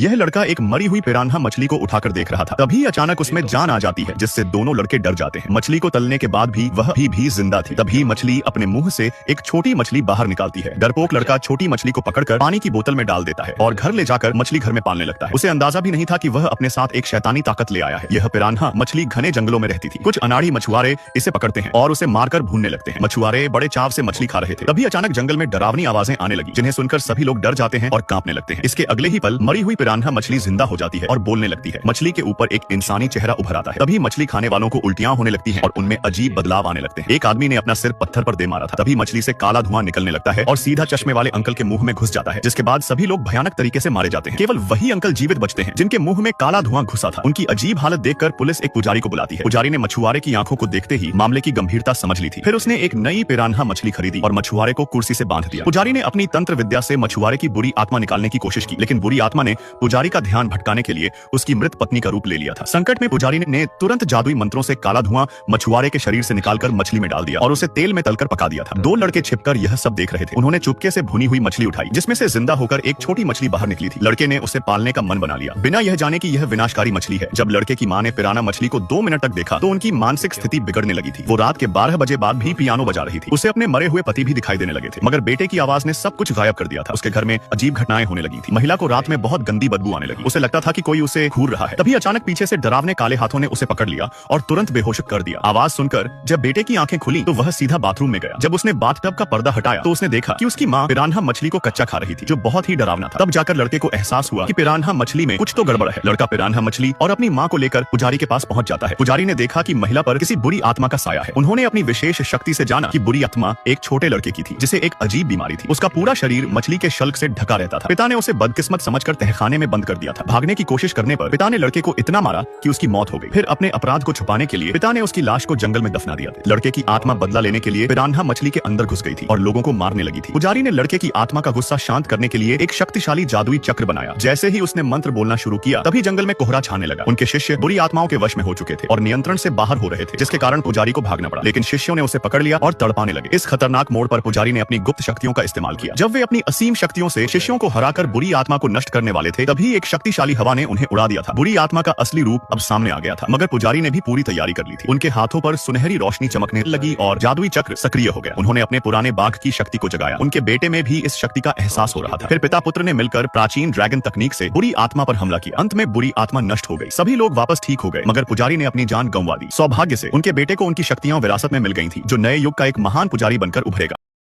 यह लड़का एक मरी हुई पिरान्हा मछली को उठाकर देख रहा था। तभी अचानक उसमें जान आ जाती है, जिससे दोनों लड़के डर जाते हैं। मछली को तलने के बाद भी वह भी जिंदा थी। तभी मछली अपने मुंह से एक छोटी मछली बाहर निकालती है। डरपोक लड़का छोटी मछली को पकड़कर पानी की बोतल में डाल देता है और घर ले जाकर मछली घर में पालने लगता है। उसे अंदाजा भी नहीं था कि वह अपने साथ एक शैतानी ताकत ले आया है। यह पिरान्हा मछली घने जंगलों में रहती थी। कुछ अनाड़ी मछुआरे इसे पकड़ते हैं और उसे मारकर भूनने लगते हैं। मछुआरे बड़े चाव से मछली खा रहे थे। तभी अचानक जंगल में डरावनी आवाजें आने लगी, जिन्हें सुनकर सभी लोग डर जाते हैं और कांपने लगते हैं। इसके अगले ही पल मरी हुई पिरान्हा मछली जिंदा हो जाती है और बोलने लगती है। मछली के ऊपर एक इंसानी चेहरा उभर आता है। तभी मछली खाने वालों को उल्टियां होने लगती हैं और उनमें अजीब बदलाव आने लगते हैं। एक आदमी ने अपना सिर पत्थर पर दे मारा था। तभी मछली से काला धुआं निकलने लगता है और सीधा चश्मे वाले अंकल के मुंह में घुस जाता है, जिसके बाद सभी लोग भयानक तरीके से मारे जाते हैं। केवल वही अंकल जीवित बचते हैं जिनके मुंह में काला धुआं घुसा था। उनकी अजीब हालत देखकर पुलिस एक पुजारी को बुलाती है। पुजारी ने मछुआरे की आंखों को देखते ही मामले की गंभीरता समझ ली थी। फिर उसने एक नई पिरान्हा मछली खरीदी और मछुआरे को कुर्सी से बांध दिया। पुजारी ने अपनी तंत्र विद्या से मछुआरे की बुरी आत्मा निकालने की कोशिश की, लेकिन बुरी आत्मा ने पुजारी का ध्यान भटकाने के लिए उसकी मृत पत्नी का रूप ले लिया था। संकट में पुजारी ने तुरंत जादुई मंत्रों से काला धुआं मछुआरे के शरीर से निकालकर मछली में डाल दिया और उसे तेल में तलकर पका दिया था। दो लड़के छिपकर यह सब देख रहे थे। उन्होंने चुपके से भुनी हुई मछली उठाई, जिसमें से जिंदा होकर एक छोटी मछली बाहर निकली थी। लड़के ने उसे पालने का मन बना लिया, बिना यह जाने कि यह विनाशकारी मछली है। जब लड़के की मां ने पिरान्हा मछली को 2 मिनट तक देखा तो उनकी मानसिक स्थिति बिगड़ने लगी थी। वो रात के 12 बजे बाद भी पियानो बजा रही थी। उसे अपने मरे हुए पति भी दिखाई देने लगे थे, मगर बेटे की आवाज ने सब कुछ गायब कर दिया था। उसके घर में अजीब घटनाएं होने लगी थी। महिला को रात में बहुत गंदी बदबू आने लगी। उसे लगता था कि कोई उसे घूर रहा है। तभी अचानक पीछे से डरावने काले हाथों ने उसे पकड़ लिया और तुरंत बेहोश कर दिया। आवाज सुनकर जब बेटे की आंखें खुली तो वह सीधा बाथरूम में गया। जब उसने बाथटब का पर्दा हटाया तो उसने देखा कि उसकी मां पिरान्हा मछली को कच्चा खा रही थी, जो बहुत ही डरावना था। तब जाकर लड़के को एहसास हुआ कि पिरान्हा मछली में कुछ तो गड़बड़ है। लड़का पिरान्हा मछली और अपनी मां को लेकर पुजारी के पास पहुंच जाता है। पुजारी ने देखा कि महिला पर किसी बुरी आत्मा का साया है। उन्होंने अपनी विशेष शक्ति से जाना कि बुरी आत्मा एक छोटे लड़के की थी, जिसे एक अजीब बीमारी थी। उसका पूरा शरीर मछली के शल्क से ढका रहता था। पिता ने उसे बदकिस्मत समझकर तहखाने में बंद कर दिया था। भागने की कोशिश करने पर पिता ने लड़के को इतना मारा कि उसकी मौत हो गई। फिर अपने अपराध को छुपाने के लिए पिता ने उसकी लाश को जंगल में दफना दिया। लड़के की आत्मा बदला लेने के लिए पिरान्हा मछली के अंदर घुस गई थी और लोगों को मारने लगी थी। पुजारी ने लड़के की आत्मा का गुस्सा शांत करने के लिए एक शक्तिशाली जादुई चक्र बनाया। जैसे ही उसने मंत्र बोलना शुरू किया, तभी जंगल में कोहरा छाने लगा। उनके शिष्य बुरी आत्माओं के वश में हो चुके थे और नियंत्रण से बाहर हो रहे थे, जिसके कारण पुजारी को भागना पड़ा। लेकिन शिष्यों ने उसे पकड़ लिया और तड़पाने लगे। इस खतरनाक मोड़ पर पुजारी ने अपनी गुप्त शक्तियों का इस्तेमाल किया। जब वे अपनी असीम शक्तियों से शिष्यों को हराकर बुरी आत्मा को नष्ट करने वाले थे, तभी एक शक्तिशाली हवा ने उन्हें उड़ा दिया था। बुरी आत्मा का असली रूप अब सामने आ गया था, मगर पुजारी ने भी पूरी तैयारी कर ली थी। उनके हाथों पर सुनहरी रोशनी चमकने लगी और जादुई चक्र सक्रिय हो गया। उन्होंने अपने पुराने बाघ की शक्ति को जगाया। उनके बेटे में भी इस शक्ति का एहसास हो रहा था। फिर पिता पुत्र ने मिलकर प्राचीन ड्रैगन तकनीक से बुरी आत्मा पर हमला किया। अंत में बुरी आत्मा नष्ट हो गई। सभी लोग वापस ठीक हो गए, मगर पुजारी ने अपनी जान गंवा दी। सौभाग्य से उनके बेटे को उनकी शक्तियां विरासत में मिल गई थी, जो नए युग का एक महान पुजारी बनकर उभरेगा।